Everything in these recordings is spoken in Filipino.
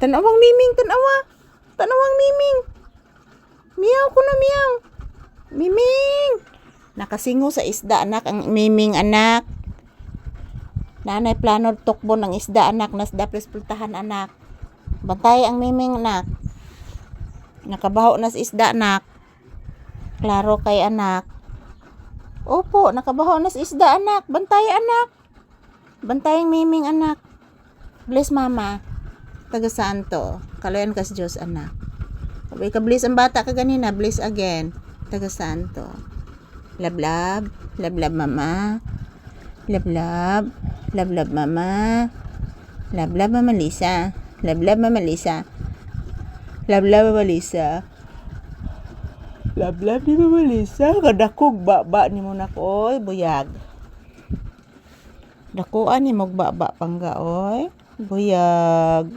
Tanawang miming, tanawa. Tanawang miming. Miyaw ko na miyaw. Miming. Nakasingo sa isda anak ang miming anak. Nanay plano tukbo ng isda anak. Nasda pultahan anak. Bantay ang miming anak. Nakabaho na sa isda anak. Klaro kay anak. Opo, nakabaho na sa isda anak. Bantay anak. Bantay ang miming anak. Bless mama. Taga saan to? Kalayan kas Diyos anak. Sabay ka bless ang bata ka ganina. Bless again. Taga saan to? Lablab. Lablab mama. Lablab. Lablab mama. Lablab mama Lisa. Lablab mama Lisa. Lablab mama Lisa. Lablab ni mama Lisa. Kadakog baba ni mo nakoy. Buyag. Dakuan ni mo baba pangga oy. Buyag.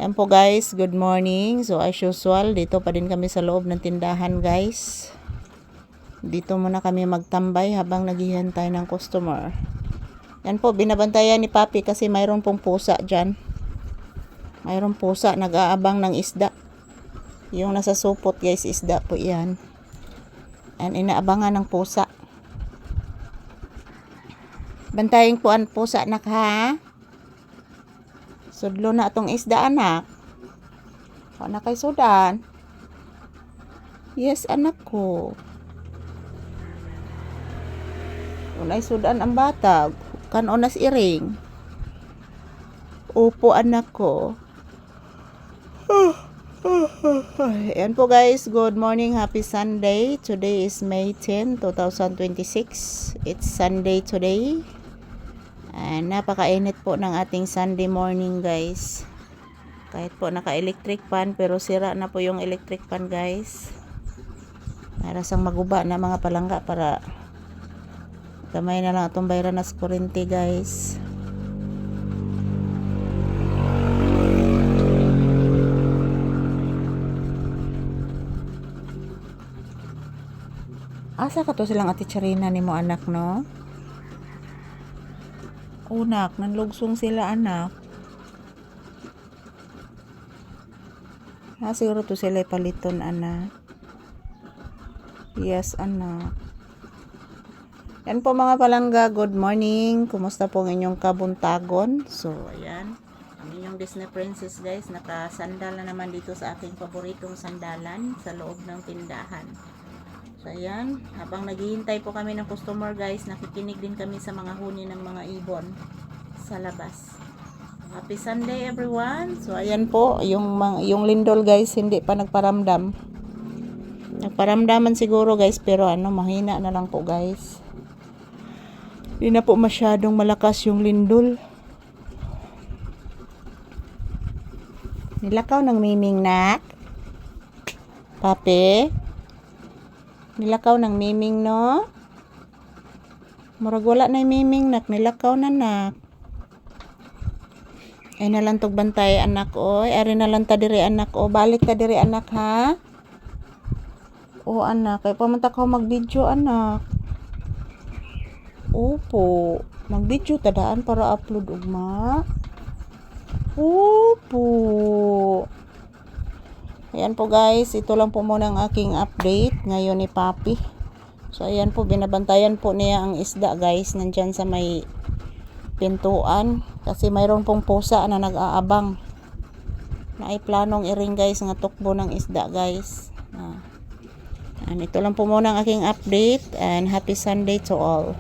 Yan po guys, good morning. So as usual, dito pa din kami sa loob ng tindahan guys. Dito muna kami magtambay habang naghihintay ng customer. Yan po, binabantayan ni Papi kasi mayroon pong pusa dyan. Mayroon pusa, nag-aabang ng isda. Yung nasa supot guys, isda po yan. And inaabangan ng pusa. Bantayin po ang pusa anak ha. Sudlo na atong isda anak. O na kay sudan. Yes anak ko. Unay sudan ang bata. Kanonas iring. Opo anak ko. Ayan po guys. Good morning. Happy Sunday. Today is May 10, 2026. It's Sunday today. Napakainit po ng ating Sunday morning guys. Kahit po naka-electric fan pero sira na po yung electric fan guys. Para sang maguba na mga palangga para gamay na lang itong bayran na sa kurente guys. Asa ka to silang ati Charina ni mo anak no? Unak, nanlugsong sila anak. Siguro to sila paliton anak. Yes anak. Yan po mga palangga, good morning. Kumusta po ang inyong kabuntagon? So ayan, ang inyong Disney princess guys, nakasandal na naman dito sa aking paboritong sandalan sa loob ng tindahan. So ayan, habang naghihintay po kami ng customer guys, nakikinig din kami sa mga huni ng mga ibon sa labas. Happy Sunday everyone. So ayan po, yung lindol guys, hindi pa nagparamdam. Nagparamdaman siguro guys, pero mahina na lang po guys. Hindi na po masyadong malakas yung lindol. Nilakaw ng miming nak. Pape. Nilakaw ng miming no. Murag wala na yung miming nak. Nilakaw na nak. Ay nalang tog bantay anak oy. Ari nalang ta diri anak o. Balik ta diri anak ha. O anak. Kaya pamunta ka mag-video anak. Opo. Mag-video tadaan para upload ugma. Opo. Ayan po guys, ito lang po muna ang aking update ngayon ni Papi. So ayan po, binabantayan po niya ang isda guys, nandyan sa may pintuan. Kasi mayroon pong pusa na nag-aabang. Na ay planong iring guys, nga tukbo ng isda guys. And ito lang po muna ang aking update and happy Sunday to all.